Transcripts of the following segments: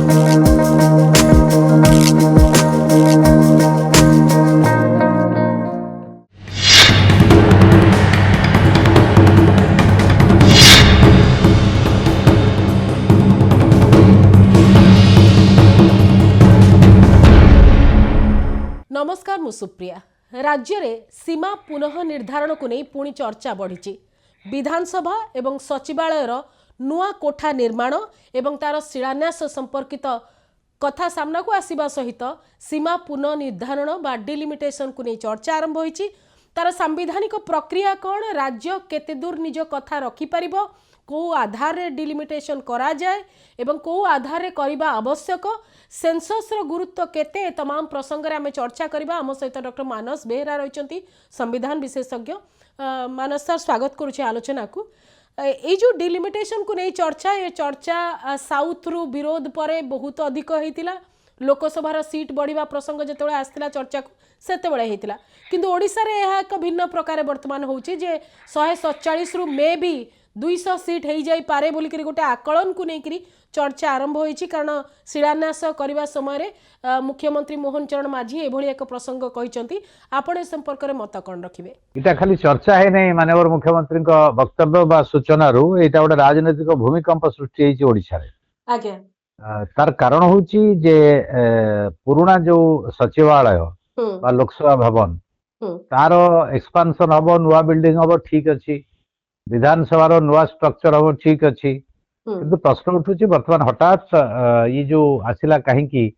नमस्कार मु सुप्रिया। राज्य रे सीमा पुनः निर्धारण को नहीं पुणी चर्चा बढ़ी। विधानसभा एवं सचिवालय नुआ कोठा निर्माण एवं तार शिलान्यास संपर्कित कथा सामना को आसिबा सहित सीमा पुनः निर्धारण बा डिलिमिटेशन को नहीं चर्चा आरंभ होईची। तार संवैधानिक प्रक्रिया कौन, राज्य केते दूर निज कथा रखि परिबो, को आधार रे डिलिमिटेशन करा जाए एवं को आधार रे करिबा आवश्यक, सेंसस रो गुरुत्व केते, तमाम प्रसंग रे आमे चर्चा करिबा। आम सहित डॉक्टर मानस बेहरा रहिचंती, संविधान विशेषज्ञ। मानस सर स्वागत करूछे आलोचना को। ए जो डिलिमिटेशन को नहीं चर्चा, ये चर्चा साउथ रु विरोध परे बहुत अधिक होइतिला। लोकसभा सीट बढ़िबा प्रसंग जेतेबेले आस्तिला चर्चा को सेतेबेले हेतिला, किंतु ओडिसा रे एहा एक भिन्न प्रकार वर्तमान होउची जे 147 रु मे भी 200 सीट हो जाई पारे बोली करी गोटे आकलन को लेकर चर्चा आरंभ होईची। कारण शिलान्यास करबा समय मुख्यमंत्री मोहन चरण माझी एभली एक प्रसंग कहिसंती। आपण ए संपर्क रे मत कोन रखिबे? इटा खाली चर्चा है नहीं, माननीय मुख्यमंत्री वक्तव्य बा सूचना रु एटा गोटे राजनीतिक भूमिकंप सृष्टि होईची ओडिसा रे। आज्ञा तार कारण होची जे पुराना जो सचिवालय बा लोकसभा भवन तार एक्सपांशन हबो, नुआ बिल्डिंग हबो, ठीक अछि। विधानसभा नुआ स्ट्रक्चर हम ठीक अच्छी, किंतु प्रश्न उठुची वर्तमान हठात ये जो आसिला कहीं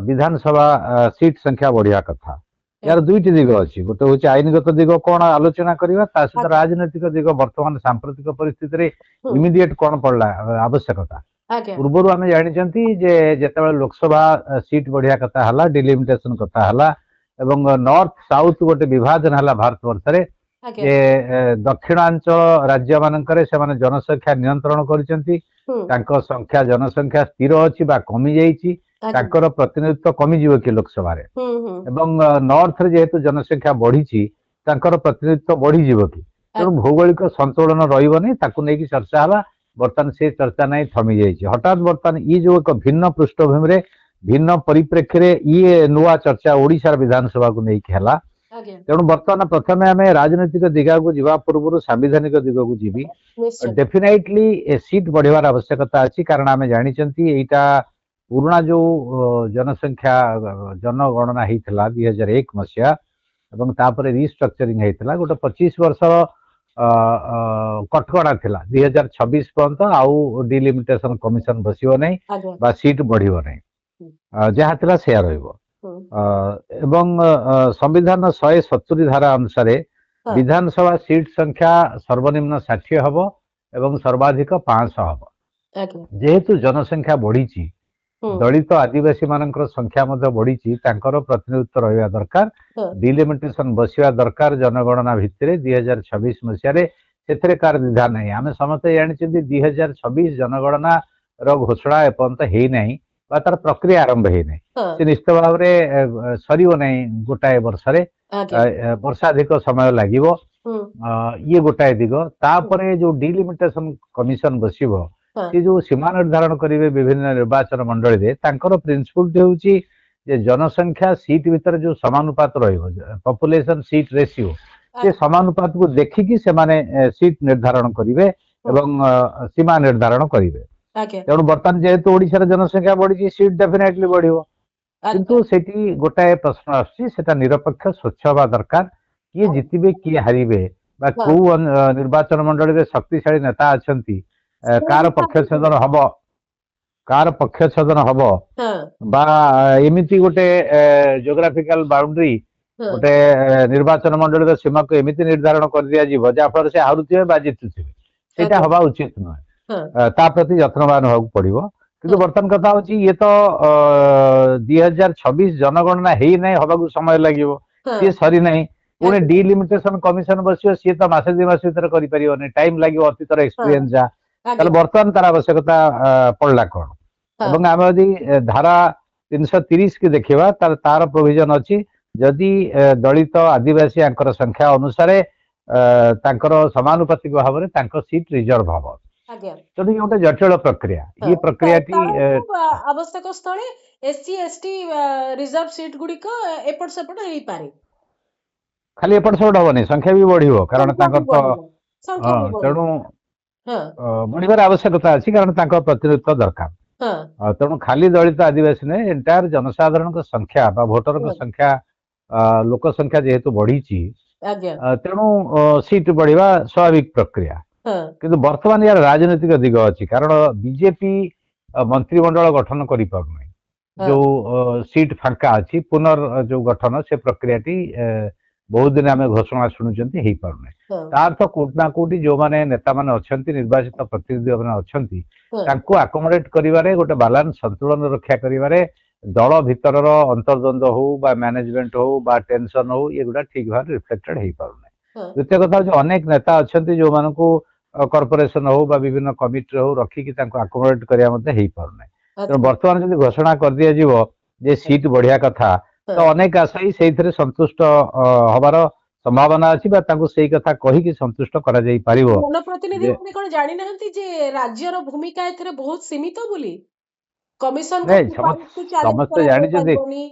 विधानसभा सीट संख्या बढ़िया कथा। यार दुईटी दिग अच्छी, गोटे हूँ आईनगत दिग कौन आलोचना करवा, सहित राजनैतिक दिग वर्तमान सांप्रतिक परिस्थिति रे इमिडिएट कौन पड़ला आवश्यकता। पूर्वर आम जानी जेते लोकसभा सीट बढ़िया कथा हला, डिलिमिटेशन कथा हला एवं नॉर्थ साउथ गोटे विभाजन हला भारत वर्ष जे दक्षिणांचल राज्य मानकरे से माने जनसंख्या नियंत्रण करिसेंती, तांको संख्या जनसंख्या स्थिर अछि बा कमी जाईची, तांकर प्रतिनिधित्व कमी जीव कि लोकसभा रे एवं नॉर्थ रे जेहेतु जनसंख्या बढ़ीची तांकर प्रतिनिधित्व बढ़ी जीव कि, तेणु भौगोलिक संतुलन रहिबो नै, ताकू नै कि चर्चा हला। वर्तमान से चर्चा नै थमी जाईची। हठात वर्तमान ई जो एक भिन्न पृष्ठभूमि रे भिन्न परिप्रेक्षी रे ई नुआ चर्चा ओडिसा विधानसभा को नै कि हला। तेणु बर्तमान प्रथमे आम राजनैतिक दिगा को जीवा पूर्व सांविधानिक दिग को जीवी डेफिनेटली सीट बढ़िवार आवश्यकता अच्छी। कारण आम जानी एटा पुराना जो जनसंख्या जनगणना होता 2001 मसीहा एवं तापर रिस्ट्रक्चरिंग होता गोटे 25 वर्ष कटकणा थिला 2026 पर्यंत आउ डिलिमिटेशन कमिशन बसिबो नै बा सीट बढ़िबो नै, जहा थिला सेया रहइबो। एवं संविधान 170 धारा अनुसार विधानसभा सीट संख्या सर्वनिम्न 60 हम एवं सर्वाधिक 500 हम। जेहेतु जनसंख्या बढ़ी, दलित आदिवासी मानकर संख्या बढ़ी, प्रतिनिधित्व रहा दरकार, डिलिमिटेशन बसिया दरकार जनगणना भितर 2026 मसीह से कार द्विधा नहीं। आम समस्ते जानी 2026 जनगणना घोषणा एपर्यंत है नहीं, तार प्रक्रिया आरंभ है नहीं, निश्चित भाव में सर नहीं। गोटाए वर्ष वर्षाधिक समय लगे, ये गोटाए दिग। तापर जो डिलिमिटेशन कमिशन बसिबो, ये जो सीमा निर्धारण करेंगे विभिन्न निर्वाचन मंडली रे, तांकर प्रिंसिपल होउची जे जनसंख्या सीट भीतर जो समानुपात रहिबो, पॉपुलेशन सीट रेशियो, से समानुपात को देखिकी से माने सीट निर्धारण करेंगे एवं सीमा निर्धारण करेंगे। तेणु बर्तमान जेहेतु ओडिशार जनसंख्या बढ़ी, सीट डेफिनेटली बढ़िबो, किंतु सेठी गोटाए प्रश्न आछि, सेटा निरपेक्ष स्वच्छ हवा दरकार। किए जितिबे किए हारिबे बा को निर्वाचन मंडली रे शक्तिशाली नेता अछंती, कार पक्षछेदन हबो, कार पक्षछेदन हबो बा एमिति गोटे जियोग्राफिकल बाउंड्री गोटे निर्वाचन मंडली रे सीमा को एमिति निर्धारण कर दिया जीवो जा फल से हारुथिबे बा जितुथिबे, सेटा हबा उचित नय। ता प्रति यत्नवान होगा पड़ो। किंतु बर्तमान कथा होची ये तो 2026 जनगणना है नहीं, हवा को समय लगे, सी सरी नहीं। पुणे डिलिमिटेशन कमिशन बसियो, सी तो मासे 2 मास भीतर करि परियो नै, टाइम लागि अतीतर एक्सपीरियंस जा। ताले बर्तमान तार आवश्यकता पड़ला कोन एवं आम यदि धारा 330 की देखिबा तार प्रोविजन अछि, जदि दलित आदिवासी आंकर संख्या अनुसार तांकर समानुपातिक भाव में तांकर सीट रिजर्व हबो। ଆଜ୍ଞା ତେଣୁ ଇଏ ଗୋଟେ ଜଟିଳ ପ୍ରକ୍ରିୟା। ହଁ ଏ ପ୍ରକ୍ରିୟାଟି ଆବଶ୍ୟକ ସ୍ଥଳେ SC ST ରିଜର୍ଭ ସିଟ୍ ଗୁଡିକ ଏପଟ ସେପଟ ହେଇପାରେ, ଖାଲି ଏପଟ ସେପଟ ହବନି, ସଂଖ୍ୟା ବି ବଢିବ, କାରଣ ସଂଖ୍ୟା ବି ତାଙ୍କର ତ ବଢିବ, ସଂଖ୍ୟା ବି ବଢିବ। ତେଣୁ ହଁ ବଢିବାର ଆବଶ୍ୟକତା ଅଛି, କାରଣ ତାଙ୍କ ପ୍ରତିନିଧିତ୍ୱ ଦରକାର। ହଁ ତେଣୁ ଖାଲି ଦଳିତ ଆଦିବାସୀ ନୁହେଁ, ଏଣ୍ଟାୟାର ଜନସାଧାରଣଙ୍କ ସଂଖ୍ୟା ବା ଭୋଟରଙ୍କ ହଁ ସଂଖ୍ୟା, ଲୋକ ସଂଖ୍ୟା ଯେହେତୁ ବଢିଛି, ଆଜ୍ଞା ତେଣୁ ସିଟ୍ ବଢିବା ସ୍ୱାଭାବିକ ପ୍ରକ୍ରିୟା। ହଁ କିନ୍ତୁ ବର୍ତ୍ତମାନ ୟାର ରାଜନୈତିକ ଦିଗ ଅଛି, କାରଣ ବିଜେପି ମନ୍ତ୍ରିମଣ୍ଡଳ ଗଠନ କରିପାରୁନାହିଁ। ହଁ ଯୋଉ ସିଟ୍ ଫାଙ୍କା ଅଛି, ଯୋଉ ଗଠନ, ସେ ପ୍ରକ୍ରିୟାଟି ବହୁତ ଦିନ ଆମେ ଘୋଷଣା ଶୁଣୁଛନ୍ତି, ହେଇପାରୁନାହିଁ। ହଁ ତା ଅର୍ଥ କୋଉଠି ନା କୋଉଠି ଯୋଉମାନେ ନେତାମାନେ ଅଛନ୍ତି, ନିର୍ବାଚିତ ପ୍ରତିନିଧି ମାନେ ଅଛନ୍ତି, ହଁ ତାଙ୍କୁ ଆକୋମୋଡେଟ କରିବାରେ, ଗୋଟେ ବାଲାନ୍ସ ସନ୍ତୁଳନ ରକ୍ଷା କରିବାରେ ଦଳ ଭିତରର ଅନ୍ତର୍ଦ୍ୱନ୍ଦ୍ୱ ହଉ ବା ମ୍ୟାନେଜମେଣ୍ଟ ହଉ ବା ଟେନସନ ହଉ, ଏଗୁଡା ଠିକ ଭାବରେ ରିଫ୍ଲେକ୍ଟେଡ ହେଇପାରୁନାହିଁ। ହଁ ଦ୍ୱିତୀୟ କଥା ହଉଛି, ଅନେକ ନେତା ଅଛନ୍ତି ଯୋଉମାନଙ୍କୁ କର୍ପୋରେସନ ହଉ ବା ବିଭିନ୍ନ କମିଟିରେ ହଉ ରଖିକି ତାଙ୍କୁ ଆକୋମୋଡେଟ କରିବା ମଧ୍ୟ ହେଇପାରୁନାହିଁ। ତେଣୁ ଆଚ୍ଛା ବର୍ତ୍ତମାନ ଯଦି ଘୋଷଣା କରିଦିଆଯିବ ଯେ ସିଟ୍ ବଢିଆ କଥା, ତ ହଁ ଅନେକ ଆଶାୟୀ ସେଇଥିରେ ସନ୍ତୁଷ୍ଟ ହବାର ସମ୍ଭାବନା ଅଛି, ବା ତାଙ୍କୁ ସେଇ କଥା କହିକି ସନ୍ତୁଷ୍ଟ କରାଯାଇ ପାରିବ ଜନପ୍ରତିନିଧି ଯେ ମାନେ କଣ ଜାଣିନାହାନ୍ତି ଯେ ରାଜ୍ୟର ଭୂମିକା ଏଥିରେ ବହୁତ ସୀମିତ ବୋଲି? କମିଶନଙ୍କ ନାଇଁ, ସୁପାରିଶକୁ ଚ୍ୟାଲେଞ୍ଜ ସମସ୍ତେ କରାଯାଇ ଜାଣିଛନ୍ତି। ପାରିବନି,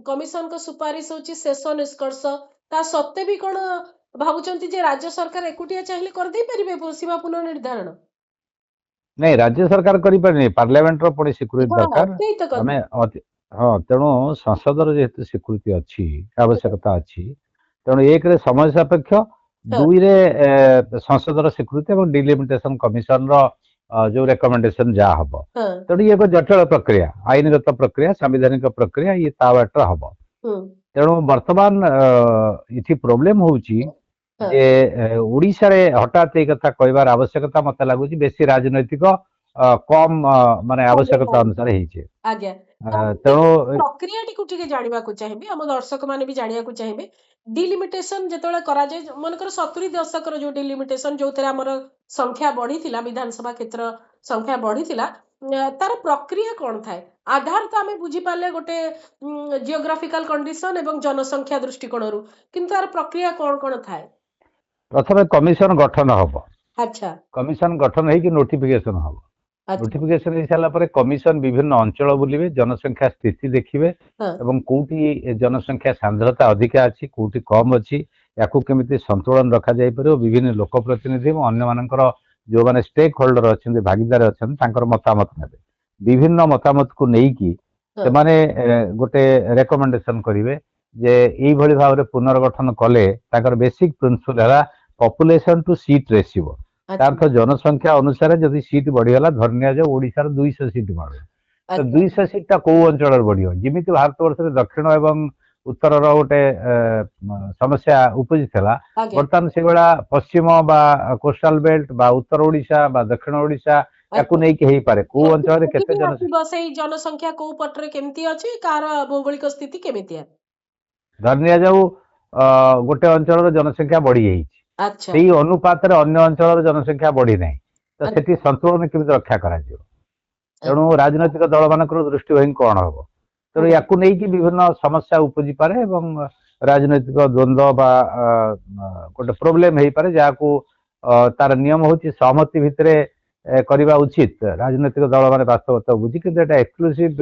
କମିଶନଙ୍କ ସୁପାରିଶ ହଉଛି ଶେଷ ନିଷ୍କର୍ଷ, ତା ସତ୍ତ୍ୱେ ବି କଣ ଭାବୁଛନ୍ତି ଯେ ରାଜ୍ୟ ସରକାର ଏକୁଟିଆ ଚାହିଁଲେ କରିଦେଇ ପାରିବେ ସୀମା ପୁନଃନିର୍ଦ୍ଧାରଣ? ନାଇଁ, ରାଜ୍ୟ ସରକାର କରିପାରିନି, ପାର୍ଲାମେଣ୍ଟର ପୁଣି ସ୍ୱୀକୃତି ହଁ ଦରକାର। ସେଇ ତ ଆମେ କଥା। ହଁ, ତେଣୁ ସଂସଦର ଯେହେତୁ ସ୍ୱୀକୃତି ଅଛି, ଆବଶ୍ୟକତା ଅଛି, ତେଣୁ ଏକରେ ସମୟ ସାପେକ୍ଷ, ହଁ ଦୁଇରେ ସଂସଦର ସ୍ୱୀକୃତି ଏବଂ ଡିଲିମିଟେସନ କମିଶନର ଯୋଉ ରେକମେଣ୍ଡେସନ ଯାହା ହବ। ହଁ ତେଣୁ ଇଏ ଏକ ଜଟିଳ ପ୍ରକ୍ରିୟା, ଆଇନଗତ ପ୍ରକ୍ରିୟା, ସାମ୍ବିଧାନିକ ପ୍ରକ୍ରିୟା, ଇଏ ତା ବାଟରେ ହବ। ହୁଁ ତେଣୁ ବର୍ତ୍ତମାନ ଏଠି ପ୍ରୋବ୍ଲେମ ହଉଛି ହଁ ଯେ ଓଡିଶାରେ ହଠାତ୍ ଏଇ କଥା କହିବାର ଆବଶ୍ୟକତା ମତେ ଲାଗୁଛି ବେଶୀ ରାଜନୈତିକ, କମ ମାନେ ଆବଶ୍ୟକତା ଆଜ୍ଞା ଅନୁସାରେ ହେଇଛି। ଆଜ୍ଞା ତେଣୁ ପ୍ରକ୍ରିୟାଟିକୁ ଟିକେ ଜାଣିବାକୁ ଚାହିଁବି, ଆମ ଦର୍ଶକ ମାନେ ବି ଜାଣିବାକୁ ଚାହିଁବେ। ଡିଲିମିଟେସନ ଯେତେବେଳେ କରାଯାଏ, ମନେକର 70 ଦଶକର ଯୋଉ ଡିଲିମିଟେସନ, ଯୋଉଥିରେ ଆମର ସଂଖ୍ୟା ବଢିଥିଲା, ବିଧାନସଭା କ୍ଷେତ୍ର ସଂଖ୍ୟା ବଢିଥିଲା, ତାର ପ୍ରକ୍ରିୟା କଣ ଥାଏ? ଆଧାର ତ ଆମେ ବୁଝିପାରିଲେ ଗୋଟେ ଜିଓଗ୍ରାଫିକାଲ କଣ୍ଡିସନ ଏବଂ ଜନସଂଖ୍ୟା ଦୃଷ୍ଟିକୋଣରୁ, କିନ୍ତୁ ତାର ପ୍ରକ୍ରିୟା କଣ କଣ ଥାଏ? ପ୍ରଥମେ କମିଶନ ଗଠନ ହବ। ଆଚ୍ଛା କମିଶନ ଗଠନ ହେଇକି ନୋଟିଫିକେସନ ହବ। ଆଚ୍ଛା ନୋଟିଫିକେସନ ହେଇସାରିଲା ପରେ କମିଶନ ବିଭିନ୍ନ ଅଞ୍ଚଳ ବୁଲିବେ, ଜନସଂଖ୍ୟା ସ୍ଥିତି ଦେଖିବେ ହଁ ଏବଂ କୋଉଠି ଜନସଂଖ୍ୟା ସାନ୍ଦ୍ରତା ଅଧିକା ଅଛି, କୋଉଠି କମ ଅଛି, ୟାକୁ କେମିତି ସନ୍ତୁଳନ ରଖାଯାଇପାରିବ, ବିଭିନ୍ନ ଲୋକ ପ୍ରତିନିଧି ଏବଂ ଅନ୍ୟମାନଙ୍କର ଯୋଉମାନେ ଷ୍ଟେକ୍ ହୋଲ୍ଡର ଅଛନ୍ତି, ଭାଗିଦାର ଅଛନ୍ତି, ତାଙ୍କର ମତାମତ ନେବେ। ବିଭିନ୍ନ ମତାମତକୁ ନେଇକି ହଁ ସେମାନେ ଗୋଟେ ରେକମେଣ୍ଡେସନ କରିବେ ଯେ ଏଇଭଳି ଭାବରେ ପୁନର୍ଗଠନ କଲେ ତାଙ୍କର ବେସିକ ପ୍ରିନ୍ସିପଲ ହେଲା ପପୁଲେସନ ଟୁ ସିଟ୍ ରେସିଓ। ତା ଆଚ୍ଛା ଅର୍ଥ ଜନସଂଖ୍ୟା ଅନୁସାରେ ଯଦି ସିଟ୍ ବଢିଗଲା, ଧରି ନିଆଯାଉ ଓଡିଶାର 200 ସିଟ୍ ବଢିବ, ତ ଆଚ୍ଛା 200 ସିଟ୍ ଟା କୋଉ ଅଞ୍ଚଳରେ ବଢିବ? ଯେମିତି ଭାରତବର୍ଷରେ ଦକ୍ଷିଣ ଏବଂ ଉତ୍ତରର ଗୋଟେ ସମସ୍ୟା ଉପୁଜିଥିଲା, ଆଜ୍ଞା ବର୍ତ୍ତମାନ ସେଇଭଳିଆ ପଶ୍ଚିମ ବା କୋଷ୍ଟାଲ ବେଲ୍ଟ ବା ଉତ୍ତର ଓଡିଶା ବା ଦକ୍ଷିଣ ଓଡିଶା, ୟାକୁ ଆଚ୍ଛା ନେଇକି ହେଇପାରେ କୋଉ ଅଞ୍ଚଳରେ ଏଠି କେତେ ବି ଜନସଂଖ୍ୟା। ଆସିବ ସେଇ ଜନସଂଖ୍ୟା କୋଉ ପଟରେ କେମିତି ଅଛି, କାହାର ଭୌଗୋଳିକ ସ୍ଥିତି କେମିତିଆ? ଧରି ନିଆଯାଉ ଗୋଟେ ଅଞ୍ଚଳର ଜନସଂଖ୍ୟା ବଢିଯାଇଛି, ଆଚ୍ଛା ସେଇ ଅନୁପାତରେ ଅନ୍ୟ ଅଞ୍ଚଳର ଜନସଂଖ୍ୟା ବଢିନାହିଁ, ତ ସେଠି ଆଚ୍ଛା ସନ୍ତୁଳନ କେମିତି ରକ୍ଷା କରାଯିବ? ତେଣୁ ଆଚ୍ଛା ରାଜନୈତିକ ଦଳ ମାନଙ୍କର ଦୃଷ୍ଟିଭଙ୍ଗୀ କଣ ହବ? ତେଣୁ ହୁଁ ୟାକୁ ନେଇକି ବିଭିନ୍ନ ସମସ୍ୟା ଉପୁଜି ପାରେ ଏବଂ ରାଜନୈତିକ ଦ୍ୱନ୍ଦ୍ୱ ବା ଗୋଟେ ପ୍ରୋବ୍ଲେମ ହେଇପାରେ, ଯାହାକୁ ତାର ନିୟମ ହଉଛି ସହମତି ଭିତରେ କରିବା ଉଚିତ, ରାଜନୈତିକ ଦଳ ମାନେ ବାସ୍ତବତା ବୁଝି। କିନ୍ତୁ ଏଟା ଏକ୍ସକ୍ଲୁସିଭ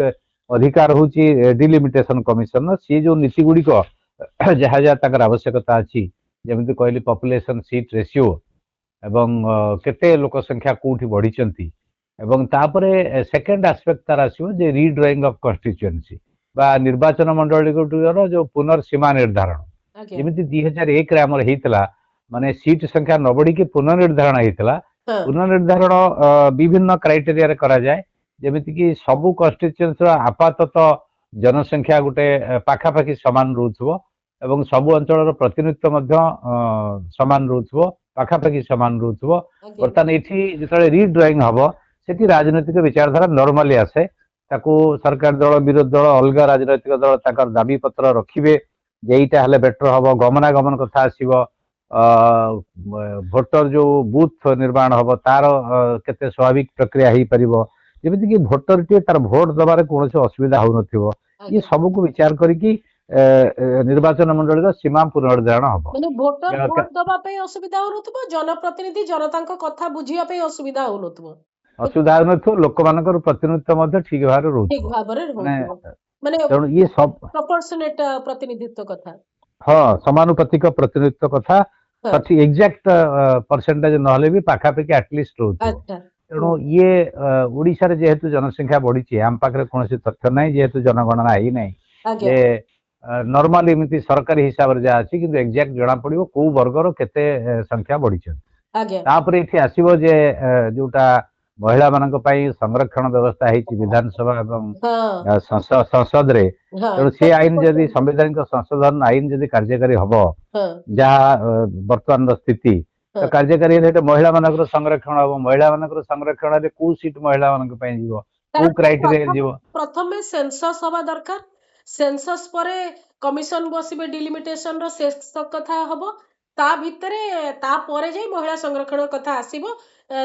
ଅଧିକାର ହଉଛି ଡିଲିମିଟେସନ କମିଶନ। ସିଏ ଯୋଉ ନୀତି ଗୁଡିକ ଯାହା ଯାହା ତାଙ୍କର ଆବଶ୍ୟକତା ଅଛି, ଯେମିତି କହିଲି ପପୁଲେସନ ସିଟ୍ ରେସିଓ ଏବଂ କେତେ ଲୋକ ସଂଖ୍ୟା କୋଉଠି ବଢିଛନ୍ତି, ଏବଂ ତାପରେ ସେକେଣ୍ଡ ଆସ୍ପେକ୍ଟ ତାର ଆସିବ ଯେ ରିଡ୍ରଇଂ ଅଫ କନଷ୍ଟିଚୁଏନ୍ସି ବା ନିର୍ବାଚନ ମଣ୍ଡଳୀ ଗୁଡ଼ିକର ଯୋଉ ପୁନର୍ସୀମା ନିର୍ଦ୍ଧାରଣ। ଆଜ୍ଞା ଯେମିତି 2001ରେ ଆମର ହେଇଥିଲା, ମାନେ ସିଟ୍ ସଂଖ୍ୟା ନ ବଢିକି ପୁନର୍ନିର୍ଦ୍ଧାରଣ ହେଇଥିଲା। ହଁ ପୁନର୍ନିର୍ଦ୍ଧାରଣ ବିଭିନ୍ନ କ୍ରାଇଟେରିଆରେ କରାଯାଏ, ଯେମିତିକି ସବୁ କନଷ୍ଟିଚୁଏନ୍ସିର ଆପାତତଃ ଜନସଂଖ୍ୟା ଗୋଟେ ପାଖାପାଖି ସମାନ ରହୁଥିବ ଏବଂ ସବୁ ଅଞ୍ଚଳର ପ୍ରତିନିଧିତ୍ୱ ମଧ୍ୟ ସମାନ ରହୁଥିବ, ପାଖାପାଖି ସମାନ ରହୁଥିବ। ଆଜ୍ଞା ବର୍ତ୍ତମାନ ଏଠି ଯେତେବେଳେ ରିଡ୍ରଇଂ ହବ, ସେଠି ରାଜନୈତିକ ବିଚାରଧାରା ନର୍ମାଲି ଆସେ। ତାକୁ ସରକାର ଦଳ, ବିରୋଧୀ ଦଳ, ଅଲଗା ରାଜନୈତିକ ଦଳ ତାଙ୍କର ଦାବି ପତ୍ର ରଖିବେ ଯେ ଏଇଟା ହେଲେ ବେଟର ହବ। ଗମନାଗମନ କଥା ଆସିବ, ଭୋଟର ଯୋଉ ବୁଥ ନିର୍ମାଣ ହବ ତାର କେତେ ସ୍ୱାଭାବିକ ପ୍ରକ୍ରିୟା ହେଇପାରିବ, ଯେମିତିକି ଭୋଟରଟିଏ ତାର ଭୋଟ ଦେବାରେ କୌଣସି ଅସୁବିଧା ହଉନଥିବ। ଇଏ ଆଜ୍ଞା ସବୁକୁ ବିଚାର କରିକି ନିର୍ବାଚନ ମଣ୍ଡଳୀର ସୀମା ପୁନର୍ଦ୍ଧାରଣ ହବ। ମାନେ ଭୋଟର ଭୋଟ ଦବା ପାଇଁ ଅସୁବିଧା ହଉନଥିବ, जनप्रतिनिधि जनताଙ୍କ କଥା ବୁଝିବା ପାଇଁ ଅସୁବିଧା ହଉନଥିବ, ଅସୁବିଧା ହେଉନଥିବ, ଲୋକମାନଙ୍କର ପ୍ରତିନିଧିତ୍ୱ ମଧ୍ୟ ଠିକ ଭାବରେ ଠିକ ରହୁଥିବ। ଭାବରେ ମାନେ ରହୁଥିବ, ମାନେ ତେଣୁ ଇଏ ସବୁ ପ୍ରପୋର୍ସନେଟ ପ୍ରତିନିଧିତ୍ୱ କଥା। ହଁ ସମାନୁପାତିକ ପ୍ରତିନିଧିତ୍ୱ କଥା ହଁ, ସଠିକ ଏକ୍ସାକ୍ଟ ପରସେଣ୍ଟେଜ ନହେଲେ ବି ପାଖାପାଖି ଆଟଲିଷ୍ଟ ରହୁଥିବ। ଆଚ୍ଛା, ତେଣୁ ଇଏ ଓଡିଶାରେ ଯେହେତୁ ଜନସଂଖ୍ୟା ବଢିଛି, ଆମ ପାଖରେ କୌଣସି ତଥ୍ୟ ନାହିଁ, ଯେହେତୁ ଜନଗଣନା ହେଇନାହିଁ ଆଜ୍ଞା, ଯେ ନର୍ମାଲ ଏମିତି ସରକାରୀ ହିସାବରେ ଯାହା ଅଛି, କିନ୍ତୁ ଏକ୍ସାକ୍ଟ ଜଣା ପଡିବ କୋଉ ବର୍ଗର କେତେ ସଂଖ୍ୟା ବଢିଛନ୍ତି। ଆଜ୍ଞା, ତାପରେ ଏଠି ଆସିବ ଯେ ଯୋଉଟା ମହିଳା ମାନଙ୍କ ପାଇଁ ସଂରକ୍ଷଣ ବ୍ୟବସ୍ଥା ହେଇଛି ବିଧାନସଭା ଏବଂ ହଁ, ସଂସଦରେ, ହଁ, ତେଣୁ ସେ ଆଇନ ଯଦି ସାମ୍ବିଧାନିକ ସଂଶୋଧନ ଆଇନ ଯଦି କାର୍ଯ୍ୟକାରୀ ହବ, ହଁ, ଯାହା ବର୍ତ୍ତମାନର ସ୍ଥିତି, ତ ହଁ, କାର୍ଯ୍ୟକାରୀ ହେଲେ ଏଠି ମହିଳା ମାନଙ୍କର ସଂରକ୍ଷଣ ହବ। ମହିଳା ମାନଙ୍କର ସଂରକ୍ଷଣରେ କୋଉ ସିଟ୍ ମହିଳା ମାନଙ୍କ ପାଇଁ ଯିବ, କୋଉ କ୍ରାଇଟେରିଆ ଯିବ? ପ୍ରଥମେ ସେନ୍ସସ୍ ହବା ଦରକାର, ସେନ୍ସସ୍ ପରେ କମିଶନ ବସିବେ, ଡିଲିମିଟେସନ ର ଶେଷ କଥା ହବ, ତା ଭିତରେ ତାପରେ ଯାଇ ମହିଳା ସଂରକ୍ଷଣ କଥା ଆସିବ,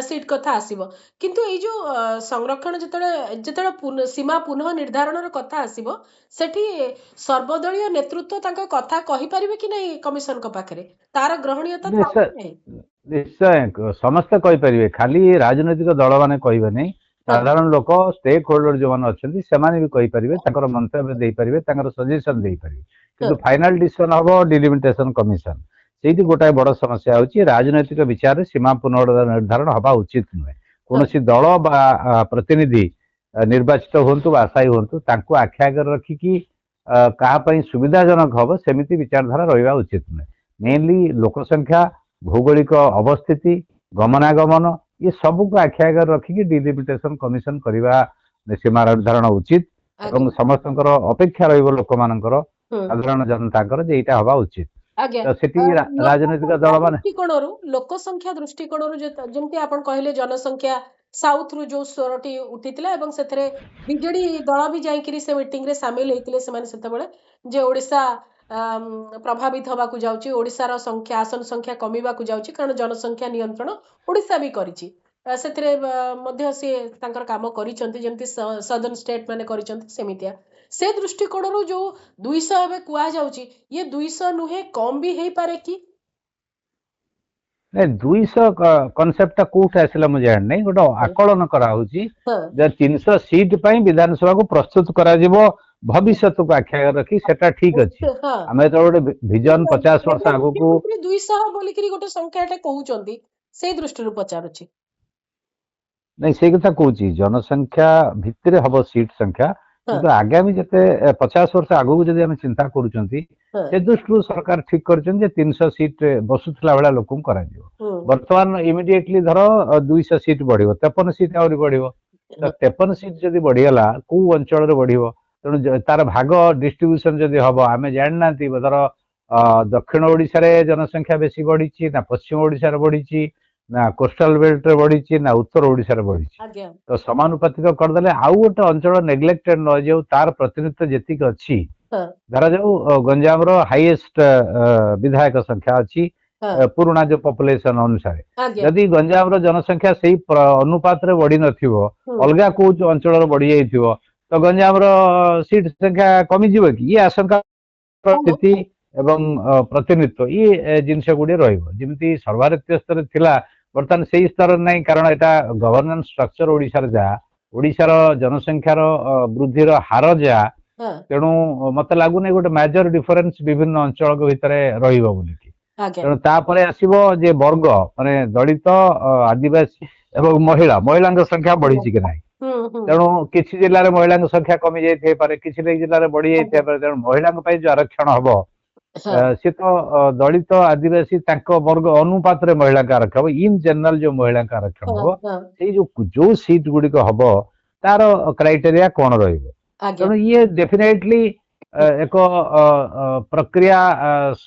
ସିଟ୍ କଥା ଆସିବ। କିନ୍ତୁ ଏଇ ଯୋଉ ସଂରକ୍ଷଣ ଯେତେବେଳେ ସୀମା ପୁନଃ ନିର୍ଦ୍ଧାରଣର କଥା ଆସିବ, ସେଠି ସର୍ବଦଳୀୟ ନେତୃତ୍ୱ ତାଙ୍କ କଥା କହିପାରିବେ କି ନାହିଁ କମିଶନଙ୍କ ପାଖରେ, ତାର ଗ୍ରହଣୀୟତା ଥାଉ ନିଶ୍ଚୟ କି ନାହିଁ? ନିଶ୍ଚୟ ସମସ୍ତେ କହିପାରିବେ, ଖାଲି ରାଜନୈତିକ ଦଳ ମାନେ କହିବେନି, ହଁ, ସାଧାରଣ ଲୋକ ଷ୍ଟେକ୍ ହୋଲ୍ଡର ଯୋଉମାନେ ଅଛନ୍ତି ସେମାନେ ବି କହିପାରିବେ, ତାଙ୍କର ମନ୍ତବ୍ୟ ଦେଇପାରିବେ, ତାଙ୍କର ସଜେସନ ଦେଇପାରିବେ। ହଁ, କିନ୍ତୁ ଫାଇନାଲ ଡିସିସନ ହବ ଡିଲିମିଟେସନ କମିଶନ। ସେଇଠି ଗୋଟାଏ ବଡ ସମସ୍ୟା ହଉଛି, ରାଜନୈତିକ ବିଚାରରେ ସୀମା ପୁନର୍ନିର୍ଦ୍ଧାରଣ ହବା ଉଚିତ ନୁହେଁ। ହଁ, କୌଣସି ଦଳ ବା ପ୍ରତିନିଧି ନିର୍ବାଚିତ ହୁଅନ୍ତୁ ବା ଆଶାୟୀ ହୁଅନ୍ତୁ, ତାଙ୍କୁ ଆଖି ଆଗରେ ରଖିକି କାହା ପାଇଁ ସୁବିଧାଜନକ ହବ ସେମିତି ବିଚାରଧାରା ରହିବା ଉଚିତ ନୁହେଁ। ମେନଲି ଲୋକ ସଂଖ୍ୟା, ଭୌଗୋଳିକ ଅବସ୍ଥିତି, ଗମନାଗମନ, ଏ ସବୁକୁ ଆଖି ଆଗରେ ରଖିକି ଡିଲିମିଟେସନ କମିଶନ କରିବା ସୀମା ନିର୍ଦ୍ଧାରଣ ଉଚିତ ଏବଂ ଆଜ୍ଞା, ସମସ୍ତଙ୍କର ଅପେକ୍ଷା ରହିବ ଲୋକମାନଙ୍କର, ହୁଁ, ସାଧାରଣ ଜନତାଙ୍କର, ଯେ ଏଇଟା ହବା ଉଚିତ। ଆଜ୍ଞା, ତ ସେଠି ଲୋକ ରାଜନୈତିକ ସଂଖ୍ୟା ଦଳ ମାନେ ଦୃଷ୍ଟିକୋଣରୁ ଲୋକ ସଂଖ୍ୟା ଦୃଷ୍ଟିକୋଣରୁ ଯେମିତି ଆପଣ କହିଲେ ଜନସଂଖ୍ୟା, ସାଉଥ ରୁ ଯୋଉ ସ୍ୱରଟି ଉଠିଥିଲା ଏବଂ ସେଥିରେ ବିଜେଡି ଦଳ ବି ଯାଇକିରି ସେ ମିଟିଂ ରେ ସାମିଲ ହେଇଥିଲେ, ସେମାନେ ସେତେବେଳେ ଯେ ଓଡିଶା ପ୍ରଭାବିତ ହବାକୁ ଯାଉଛି, ଓଡିଶାର ସଂଖ୍ୟା ଆସନ ସଂଖ୍ୟା କମିବାକୁ ଯାଉଛି, କାରଣ ଜନସଂଖ୍ୟା ନିୟନ୍ତ୍ରଣ ଓଡିଶା ବି କରିଛି, ସେଥିରେ ମଧ୍ୟ ସିଏ ତାଙ୍କର କାମ କରିଛନ୍ତି, ଯେମିତି ସଦର୍ନ ଷ୍ଟେଟ ମାନେ କରିଛନ୍ତି ସେମିତିଆ। ସେ ଦୃଷ୍ଟିକୋଣରୁ ଯୋଉ 200 ଏବେ କୁହାଯାଉଛି, ଇଏ 200 ନୁହେଁ, କମ ବି ହେଇପାରେ କି? ନାଇଁ 200 କନସେପ୍ଟଟା କୋଉଠି ଆସିଲା ମୁଁ ଜାଣିନାହିଁ, ଗୋଟେ ଆକଳନ କରାହଉଛି ହଁ, ଯେ 300 ସିଟ୍ ପାଇଁ ବିଧାନସଭାକୁ ପ୍ରସ୍ତୁତ କରାଯିବ ଭବିଷ୍ୟତକୁ ଆଖି ଆଗରେ ରଖି, ସେଟା ଠିକ ଅଛି। ହଁ, ଆମେ ଯେତେବେଳେ ଗୋଟେ ଭିଜନ 50 ବର୍ଷ ଏବେ ଆଗକୁ, ମୁଖ୍ୟମନ୍ତ୍ରୀ 200 ବୋଲିକିରି ଗୋଟେ ସଂଖ୍ୟାଟେ କହୁଛନ୍ତି, ସେଇ ଦୃଷ୍ଟିରୁ ପଚାରୁଛି। ନାଇଁ ସେଇ କଥା କହୁଛି, ଜନସଂଖ୍ୟା ଭିତରେ ହବ ସିଟ୍ ସଂଖ୍ୟା, ହଁ, କିନ୍ତୁ ଆଗାମୀ ଯେତେ 50 ବର୍ଷ ଆଗକୁ ଯଦି ଆମେ ଚିନ୍ତା କରୁଛନ୍ତି, ହଁ, ସେ ଦୃଷ୍ଟିରୁ ସରକାର ଠିକ କରିଛନ୍ତି ଯେ 300 ସିଟ୍ ବସୁଥିଲା ଭଳିଆ ଲୋକଙ୍କୁ କରାଯିବ। ହୁଁ, ବର୍ତ୍ତମାନ ଇମିଡିଏଟଲି ଧର 200 ସିଟ୍ ବଢିବ, 53 ସିଟ୍ ଆହୁରି ବଢିବ। ତ ହଁ, 53 ସିଟ୍ ଯଦି ବଢିଗଲା, କୋଉ ଅଞ୍ଚଳରେ ବଢିବ, ତେଣୁ ତାର ଭାଗ ଡିଷ୍ଟ୍ରିବ୍ୟୁସନ ଯଦି ହବ, ଆମେ ଜାଣିନାହାନ୍ତି ଧର ଦକ୍ଷିଣ ଓଡିଶାରେ ଜନସଂଖ୍ୟା ବେଶୀ ବଢିଛି ନା ପଶ୍ଚିମ ଓଡିଶାରେ ବଢିଛି ନା କୋଷ୍ଟାଲ ବେଲ୍ଟରେ ବଢିଛି ନା ଉତ୍ତର ଓଡିଶାରେ ବଢିଛି। ଆଜ୍ଞା, ତ ସମାନୁପାତିକ କରିଦେଲେ ଆଉ ଗୋଟେ ଅଞ୍ଚଳ ନେଗ୍ଲେକ୍ଟେଡ ନ ହେଇଯାଉ, ତାର ପ୍ରତିନିଧିତ୍ୱ ଯେତିକି ଅଛି। ହଁ, ଧରାଯାଉ ଗଞ୍ଜାମର ହାଇଏଷ୍ଟ ବିଧାୟକ ସଂଖ୍ୟା ଅଛି ହଁ, ପୁରୁଣା ଯୋଉ ପପୁଲେସନ ଅନୁସାରେ, ଆଜ୍ଞା, ଯଦି ଗଞ୍ଜାମର ଜନସଂଖ୍ୟା ସେଇ ଅନୁପାତରେ ବଢି ନଥିବ, ହୁଁ, ଅଲଗା କୋଉ ଅଞ୍ଚଳରେ ବଢି ଯାଇଥିବ, ତ ଗଞ୍ଜାମର ସିଟ୍ ସଂଖ୍ୟା କମିଯିବ କି? ଇଏ ଆଶଙ୍କା ହଉ, ସ୍ଥିତି ଏବଂ ପ୍ରତିନିଧିତ୍ୱ, ଇଏ ଜିନିଷ ଗୁଡିଏ ରହିବ ଯେମିତି ସର୍ବାଧିକ ସ୍ତରରେ ଥିଲା, ବର୍ତ୍ତମାନ ସେଇ ସ୍ତରରେ ନାହିଁ। କାରଣ ଏଟା ଗଭର୍ଣ୍ଣାନ୍ସ ଷ୍ଟ୍ରକ୍ଚର ଓଡିଶାର ଯାହା, ଓଡିଶାର ଜନସଂଖ୍ୟାର ବୃଦ୍ଧିର ହାର ଯାହା, ହଁ, ତେଣୁ ମତେ ଲାଗୁନି ଗୋଟେ ମେଜର ଡିଫରେନ୍ସ ବିଭିନ୍ନ ଅଞ୍ଚଳ ଭିତରେ ରହିବ ବୋଲିକି। ଆଜ୍ଞା, ତେଣୁ ତାପରେ ଆସିବ ଯେ ବର୍ଗ, ମାନେ ଦଳିତ, ଆଦିବାସୀ ଏବଂ ମହିଳାଙ୍କ ସଂଖ୍ୟା ଆଜ୍ଞା, ବଢିଛି କି ନାହିଁ। ହୁଁ, ହୁଁ, ତେଣୁ କିଛି ଜିଲ୍ଲାରେ ମହିଳାଙ୍କ ସଂଖ୍ୟା କମି ଯାଇଥାଇପାରେ, କିଛି ଜିଲ୍ଲାରେ ବଢି ଆଜ୍ଞା, ଯାଇଥାଇପାରେ। ତେଣୁ ମହିଳାଙ୍କ ପାଇଁ ଯୋଉ ଆରକ୍ଷଣ ହବ, ହଁ, ସେ ତ ଦଳିତ ଆଦିବାସୀ ତାଙ୍କ ବର୍ଗ ଅନୁପାତରେ ମହିଳାଙ୍କ ଆରକ୍ଷଣ ହବ। ଇନ୍ ଜେନେରାଲ ଯୋଉ ମହିଳାଙ୍କ ଆରକ୍ଷଣ ହଁ, ହବ, ହଁ, ସେଇ ଯୋଉ ସିଟ୍ ଗୁଡିକ ହବ, ତାର କ୍ରାଇଟେରିଆ କଣ ରହିବ? ଆଜ୍ଞା, ତେଣୁ ଇଏ ଡେଫିନେଟଲି ହୁଁ, ଏକ ପ୍ରକ୍ରିୟା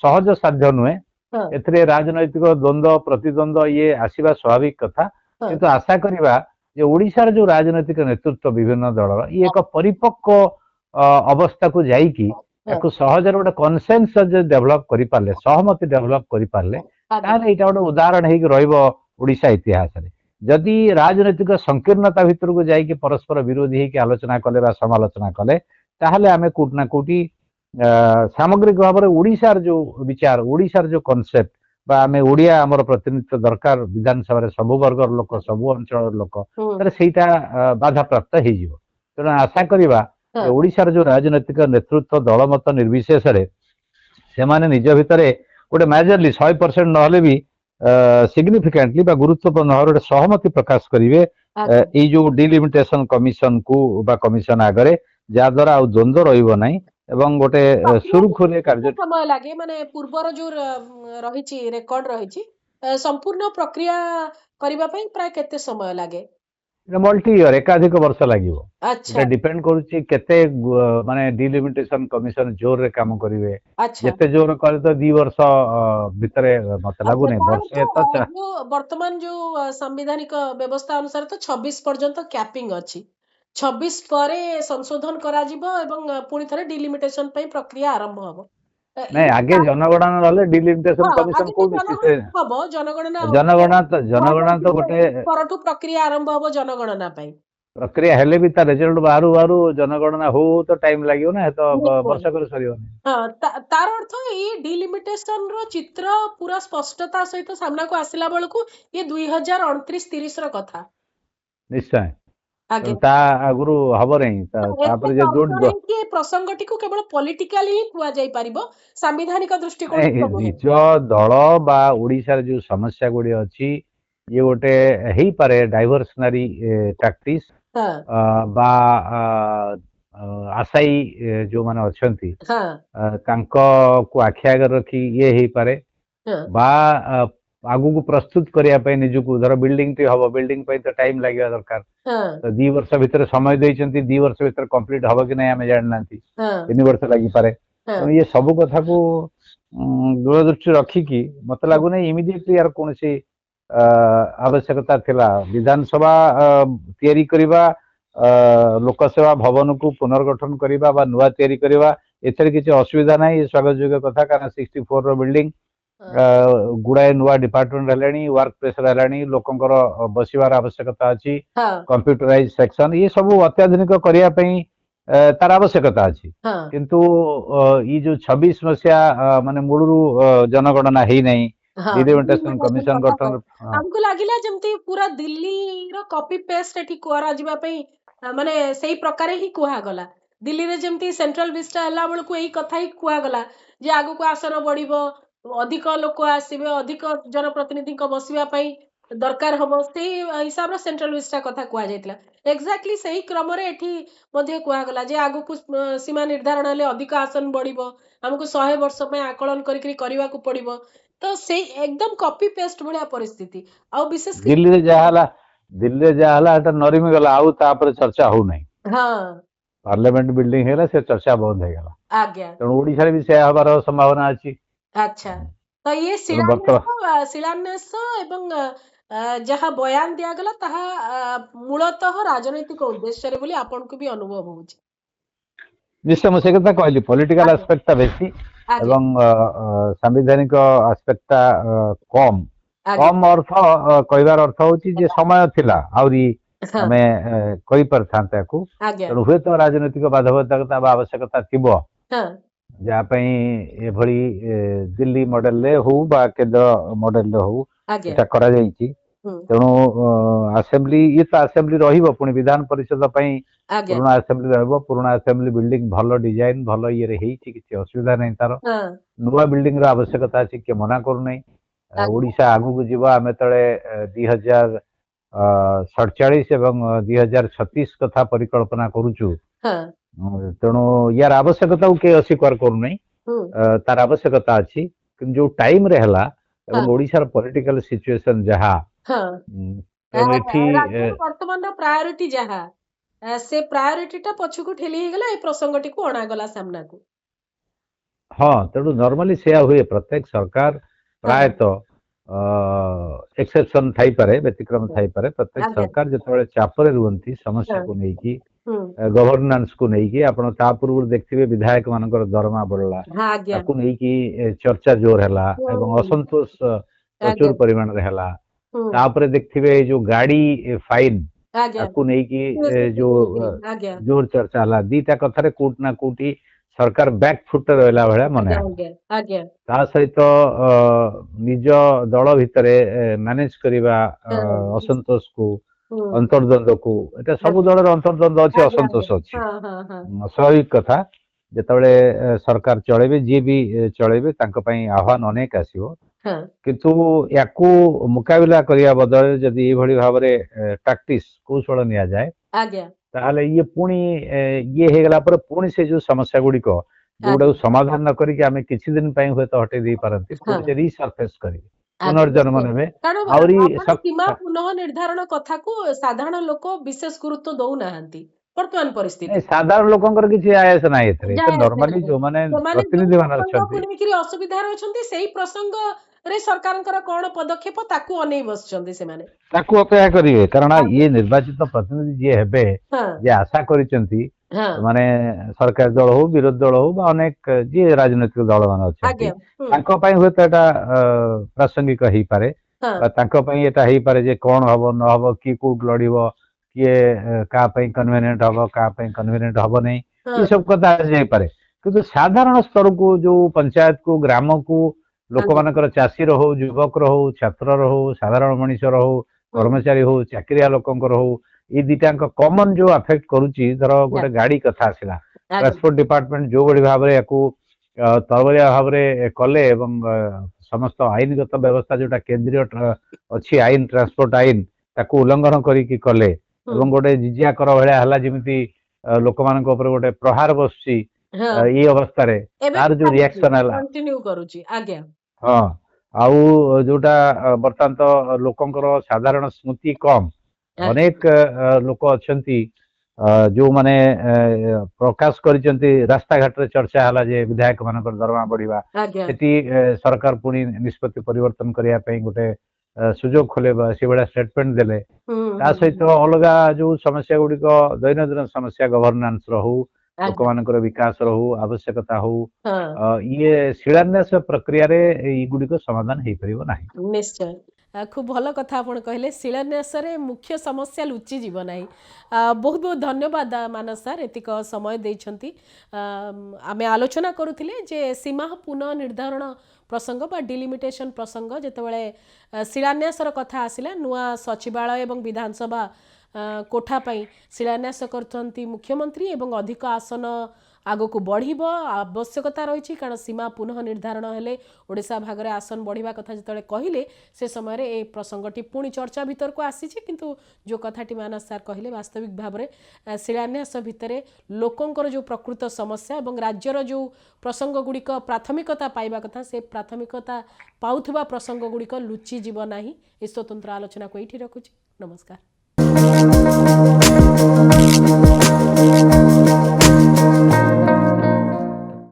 ସହଜ ସାଧ୍ୟ ନୁହେଁ। ହଁ, ଏଥିରେ ରାଜନୈତିକ ଦ୍ୱନ୍ଦ୍ୱ ପ୍ରତିଦ୍ୱନ୍ଦ୍ୱ ଇଏ ଆସିବା ସ୍ୱାଭାବିକ କଥା, ହଁ, କିନ୍ତୁ ଆଶା କରିବା ଯେ ଓଡିଶାର ଯୋଉ ରାଜନୈତିକ ନେତୃତ୍ୱ ବିଭିନ୍ନ ଦଳର, ଇଏ ଏକ ପରିପକ୍କ ଅବସ୍ଥାକୁ ଯାଇକି ହଁ, ୟାକୁ ସହଜରେ ଗୋଟେ କନସେନ୍ସସ ଯଦି ଡେଭଲପ କରିପାରିଲେ, ସହମତି ଡେଭଲପ କରିପାରିଲେ, ଆଜ୍ଞା, ତାହେଲେ ଏଇଟା ଗୋଟେ ଉଦାହରଣ ହେଇକି ରହିବ ଓଡିଶା ଇତିହାସରେ। ଯଦି ରାଜନୈତିକ ସଂକୀର୍ଣ୍ଣତା ଭିତରକୁ ଯାଇକି ପରସ୍ପର ବିରୋଧୀ ହେଇକି ଆଲୋଚନା କଲେ ବା ସମାଲୋଚନା କଲେ, ତାହେଲେ ଆମେ କୋଉଠି ନା କୋଉଠି सामग्रिक भाव में ओडिशार जो विचार ओडिशार जो कॉन्सेप्ट बा आमे ओडिया हमर प्रतिनिधित्व दरकार विधानसभा रे सब वर्गर लोक सब अंचल लोक तर सेटा बाधा प्राप्त हे जिवो तेणु आशा करिबा हाँ। ओडिशार जो राजनैतिक नेतृत्व दलमत निर्विशेष रे सेमाने निज भितरे गोटे मेजरली 100% नहले भी सिग्निफिकेंटली बा गुरुत्वपूर्ण भाव गोटे सहमति प्रकाश करिवे एई जो डिलिमिटेशन कमिशन को बा कमिशन आगरे जा द्वारा आ द्वंद्व रहिबो नाही एवं गोटे सुरुखुरे कार्य समय लागे माने पूर्वर जो रहिछि रेकॉर्ड रहिछि संपूर्ण प्रक्रिया करिबा पई प्राय केते समय लागे मल्टी इयर एकाधिक वर्ष लागिवो अच्छा डिपेंड करूछि केते माने डिलिमिटेशन कमिशन जोर रे काम करिवे अच्छा जेते जोर करे तो 2 वर्ष भितरे मत लागु नै वर्ष तो जो वर्तमान जो संवैधानिक व्यवस्था अनुसार तो 26 पर्यंत कैपिंग अछि 26 परे संशोधन करा जिवो एवं पुनी थरे डिलिमिटेशन पई प्रक्रिया आरंभ हबो नहीं आगे जनगणना रहले डिलिमिटेशन कमिशन को से हबो जनगणना जनगणना तो गोटे परठु प्रक्रिया आरंभ हबो जनगणना पई प्रक्रिया हेले भी ता रिजल्ट बाहरु बाहरु जनगणना हो तो टाइम लागियो ना तो वर्ष कर सरियो हाँ तार अर्थ ये डिलिमिटेशन रो चित्र पूरा स्पष्टता सहित सामना को आसिला बेलकु ये 2029-30 रो कथा निश्चय आगे ता आगुरु हबो नहीं तापर जे जोड के प्रसंगटी को केवल पॉलिटिकली ही कुआ जाई परिबो संवैधानिक दृष्टिकोण निज दल बा ओडिसा जो समस्या गुडी अछि ये गोटे हेई पारे डाइवर्सनरी टैक्टिस बा आशाई जो माने अछंती तांको को आखि आगर रखी ये हेई पारे बा आगु को प्रस्तुत करिया पई निजुकु धर बिल्डिंग टी हबो बिल्डिंग पई तो टाइम लागिया दरकार तो 2 वर्ष भीतर समय देइचंती 2 वर्ष भीतर कंप्लीट हबो कि नै हमें जाननांती 3 वर्ष लागि पारे तो ये सब कथा को दूरदृष्टि रखी की मत लागु नै इमिडिएटली यार कोनसी आवश्यकता थिला विधानसभा तयारी करिबा लोकसेवा भवन को पुनर्गठन करिबा बा नुवा तयारी करिबा एथरे किछि असुविधा नै स्वागत योग्य कथा कारण 64 रो बिल्डिंग गुड़ाए नुआ डिपार्टमेंट हेलानी वर्क प्रेशर हेलानी लोकंकर बसिबार आवश्यकता अछि कंप्यूटराइज सेक्शन ये सब अत्याधुनिक करिया पई तार आवश्यकता अछि किंतु ई जो 26 मसिया माने मूलरू जनगणना हेई नै डिलिमिटेशन कमिशन गठन हमको लागिला जेमती पूरा दिल्ली रो कॉपी पेस्ट एठी कोरा जिबा पई माने सेही प्रकार ही कुहा गला दिल्ली रे जेमती सेंट्रल विस्टा हला बेलकु एही कथा ही कुहा गला जे आगु को आसन बढ़िबो अधिक लोक आसीबे अधिक जनप्रतिनिधि को बसिबा पई दरकार हबो से हिसाब रे सेंट्रल विस्टा कथा कुहा जायतला एक्जेक्टली सही क्रम रे एठी मध्ये कुहा गला जे आगु को सीमा निर्धारण ले अधिक आसन बढ़िबो हमको 100 वर्ष में आकलन करी करिवा को पड़िबो तो से एकदम कॉपी पेस्ट भलिया परिस्थिति आ विशेष दिल्ली रे जाहला एटा नरिमी गला आउ तापर चर्चा हो नै हां पार्लियामेंट बिल्डिंग हेला से चर्चा बंद हे गला आज्ञा तेणु ओडिसा रे भी से हबार संभावना अछि अच्छा तो ये शिलान्यास एवं जहाँ बयान दिया गला ताहा मूलतः राजनैतिक उद्देश्य रे बोली आपन को भी अनुभव होउची निश्चय मैं से कथा कहली पॉलिटिकल एस्पेक्ट बेसी एवं संवैधानिक एस्पेक्ट कम कम अर्थ कहबार अर्थ होची जे समय थिला आउरी हमें कहि परथांता को तेणु हुए तो राजनैतिक बाध्यता आवश्यकता थिबो जहाँ ए भली दिल्ली मॉडल ले हो बा केंद्र मॉडल ले हो एटा करा जाईची तेणु असेंबली ये तो असेंबली रहिबो पुनी विधान परिषद पई पुराना असेंबली रहबो पुराना असेंबली बिल्डिंग भलो डिजाइन भलो ये रे हेची किछि असुविधा नै तारो नुवा बिल्डिंग रा आवश्यकता अछि के मना करू नै ओडिसा आगु को जीवा हमें तळे 2047 एवं 2036 कथा परिकल्पना करूछु तेणु यार आवश्यकता के अस्वीकार करू नै तार आवश्यकता अछि कि जो टाइम रे हला एवं ओडिसा रा पॉलिटिकल सिचुएशन जहा वर्तमान प्रायोरिटी जहा से प्रायोरिटी टा पछकु ठेली हे गला ए प्रसंगटी को अणा गला सामना को हां तेणु नॉर्मली सेया हुए प्रत्येक सरकार प्राय तो एक्सेप्शन थाई पारे व्यतिक्रम थाई पारे प्रत्येक सरकार जतबे चापरे रुहंती समस्या को नै की गवर्नेंस को नै की आपण ता पूर्व देखथिबे विधायक मानकर दरमा बढ़ला ताकू नै की चर्चा जोर हला एवं असंतोष प्रचुर परिमाण रे हला तापरे देखथिबे जो गाड़ी फाइन ताकू नै की जो जोर चर्चा हला दीटा कथारे कोट ना कोटी सरकार बैक फुट रहा भाया मन ता सहित निज दल भितर मैनेज करवा असंतोष को अंतर्द्वंद को एटा सब दल अंतर्द्वंद अच्छी असंतोष अच्छी स्वाभाविक कथा जिते सरकार चलेबे जी भी चलेबे आह्वान अनेक आसो किंतु याकू मुकाबिला करने बदल जदि ये भाव में टाक्टिस कौशल नि जाए ताहले ये पुणी ये हेगला पर पुणी से जो समस्या गुड़िक जोड़ा समाधान न करिक आमे किछि दिन पई हुए तो हटे दे पारंती पुणी से रिसर्फेस करी पुनर्जन्म नेबे आउरी सीमा पुनः निर्धारण कथा को साधारण लोक विशेष गुरुत्व दौ नाहंती वर्तमान परिस्थिति साधारण लोकंकर किछि आयस नाही एथरे तो नॉर्मली जो माने प्रतिनिधि मान अछंती कुनेकरी असुविधा रहछंती सेही प्रसंग रे सरकारनकर कोन पदक्षेप ताकू अनै बसछंती से माने ताकू अपेक्षा करिवे कारण ये निर्वाचित प्रतिनिधि जे हेबे जे आशा करिसंती माने सरकार दल हो विरोधी दल हो बा अनेक जे राजनीतिक दल मान अछंती तांको पई होय त एटा प्रासंगिक हेई पारे बा तांको पई एटा हेई पारे जे कोन हबो न हबो की कोट लड़िबो किए का पई कन्वीनियंट हबो का पई कन्वीनियंट हबो नै ये सब कथा आ जाय पारे किंतु साधारण स्तर को जो पंचायत को ग्राम को लोक मानकर चाषी हो युवक हो छात्र हो साधारण मनीष हो कर्मचारी हो चाकरिया लोकंकर हो ये दिटा कॉमन जो अफेक्ट करुची धर गोटे गाड़ी कथा आसला ट्रांसपोर्ट डिपार्टमेंट जो बड़ी भाव में तरबरिया भाव में कले समस्त आईनगत व्यवस्था जोटा केंद्रीय अच्छी आईन ट्रांसपोर्ट आईन ताकू उल्लंघन करिकी कले एवं गोटे जिजिया कर भाया हला जिमिति लोक मानक ऊपर गोटे प्रहार बसुची ये अवस्था रे तार जो रिएक्शन हला कंटिन्यू करूची आज्ञा हां आउ जोटा बर्तमान तो लोकंकर साधारण स्मृति कम अनेक लोक अछंती जो माने प्रकाश करिसंती रास्ता घाट रे चर्चा हला जे विधायक मानकर दरमा बढ़िबा सेठी सरकार पुनी निष्पत्ति परिवर्तन करिया पई गोटे सुजोग खोलेबा से बड़ा स्टेटमेंट देले ता सहित अलगा जो समस्या गुडी को दैनंदिन समस्या गवर्नेंस रहू लोक मानकर विकास रहू आवश्यकता हो ये शिलान्यास प्रक्रिया रे ई गुडी को समाधान हेई परिबो नाही निश्चय खूब भल कथा आपण कहले शिलान्यास रे मुख्य समस्या लुचि जीव नाही बहुत बहुत धन्यवाद मानस सर एतिक समय देइछंती आमे आलोचना करूथिले जे सीमा पुनः निर्धारण प्रसंग बा डिलिमिटेशन प्रसंग जेतेबेले शिलान्यासर कथा आसिला नुआ सचिवालय एवं विधानसभा कोठा पाई शिलान्यास करथंती मुख्यमंत्री एवं अधिक आसन आगो को बढ़िबो आवश्यकता रही कारण सीमा पुनः निर्धारण हेले ओडिशा भागरे आसन बढ़िबा कथा जतले कहिले से समय रे ए प्रसंगटी पुणी चर्चा भीतर को आसीछि किंतु जो कथाटी मानस सर कहले वास्तविक भाबरे शिलान्यास भितरे लोकंकर जो प्रकृत समस्या एवं राज्यर जो प्रसंग गुड़िक प्राथमिकता पाइबा कथा से प्राथमिकता पाउथबा प्रसंग गुड़िक लुचि जीव नाही ए स्वतंत्र आलोचना को एठी रखुछि नमस्कार।